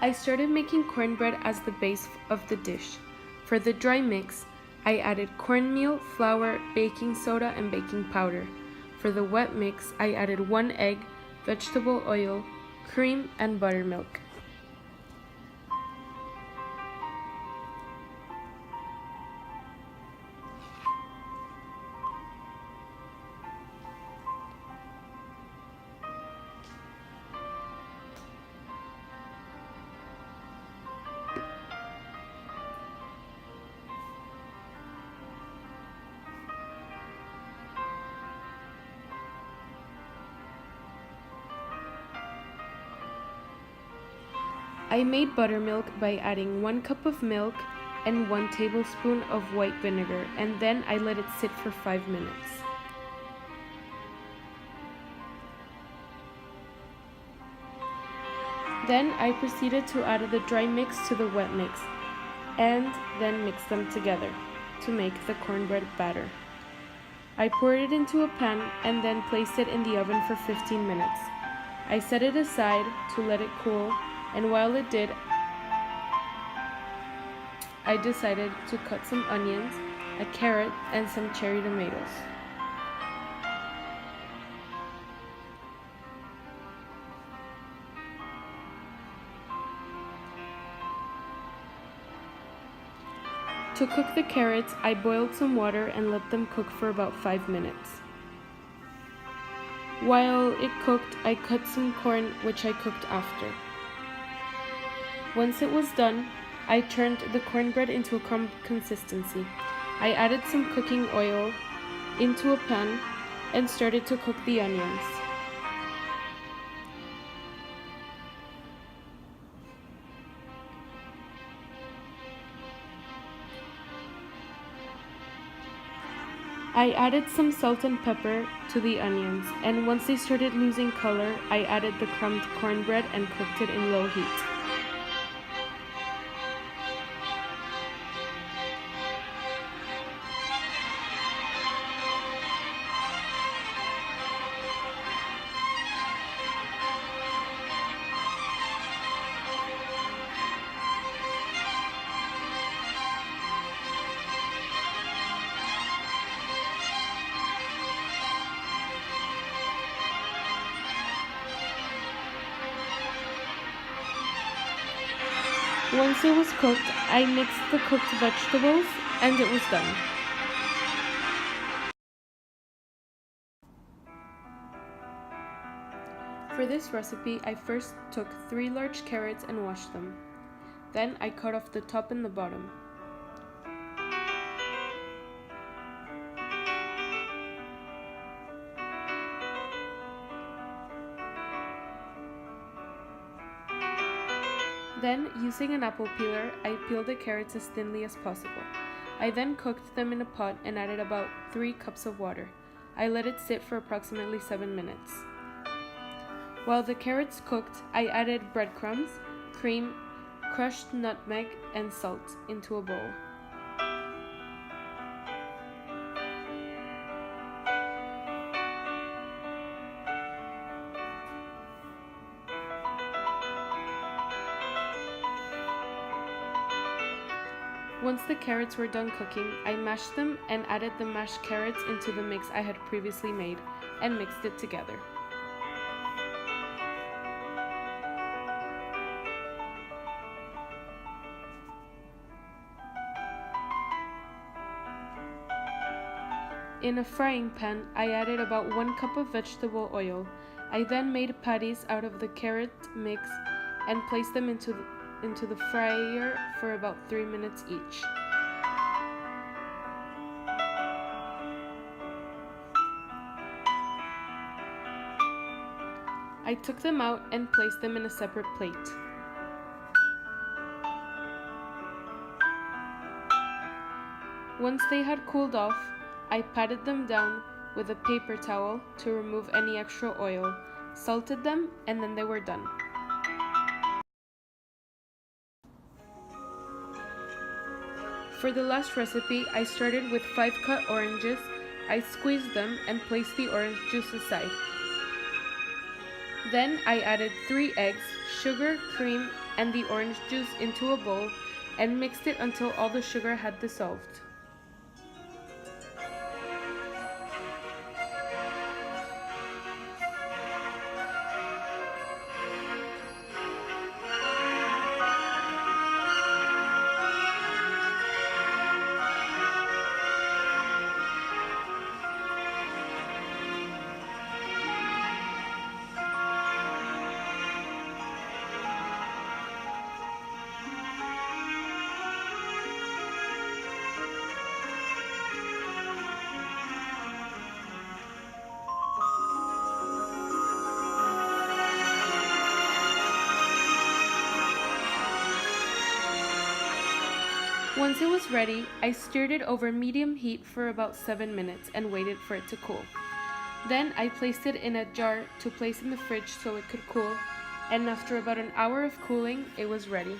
I started making cornbread as the base of the dish. For the dry mix, I added cornmeal, flour, baking soda, and baking powder. For the wet mix, I added 1 egg, vegetable oil, cream, and buttermilk. I made buttermilk by adding 1 cup of milk and 1 tablespoon of white vinegar, and then I let it sit for 5 minutes. Then I proceeded to add the dry mix to the wet mix, and then mix them together to make the cornbread batter. I poured it into a pan and then placed it in the oven for 15 minutes. I set it aside to let it cool, and while it did, I decided to cut some onions, a carrot, and some cherry tomatoes. To cook the carrots, I boiled some water and let them cook for about 5 minutes. While it cooked, I cut some corn, which I cooked after. Once it was done, I turned the cornbread into a crumb consistency. I added some cooking oil into a pan and started to cook the onions. I added some salt and pepper to the onions, and once they started losing color, I added the crumbed cornbread and cooked it in low heat. Once it was cooked, I mixed the cooked vegetables and it was done. For this recipe, I first took 3 large carrots and washed them. Then I cut off the top and the bottom. Then, using an apple peeler, I peeled the carrots as thinly as possible. I then cooked them in a pot and added about 3 cups of water. I let it sit for approximately 7 minutes. While the carrots cooked, I added breadcrumbs, cream, crushed nutmeg, and salt into a bowl. Once the carrots were done cooking, I mashed them and added the mashed carrots into the mix I had previously made and mixed it together. In a frying pan, I added about 1 cup of vegetable oil. I then made patties out of the carrot mix and placed them into the fryer for about 3 minutes each. I took them out and placed them in a separate plate. Once they had cooled off, I patted them down with a paper towel to remove any extra oil, salted them, and then they were done. For the last recipe, I started with 5 cut oranges. I squeezed them and placed the orange juice aside. Then I added 3 eggs, sugar, cream, and the orange juice into a bowl and mixed it until all the sugar had dissolved. Once it was ready, I stirred it over medium heat for about 7 minutes and waited for it to cool. Then I placed it in a jar to place in the fridge so it could cool, and after about an hour of cooling, it was ready.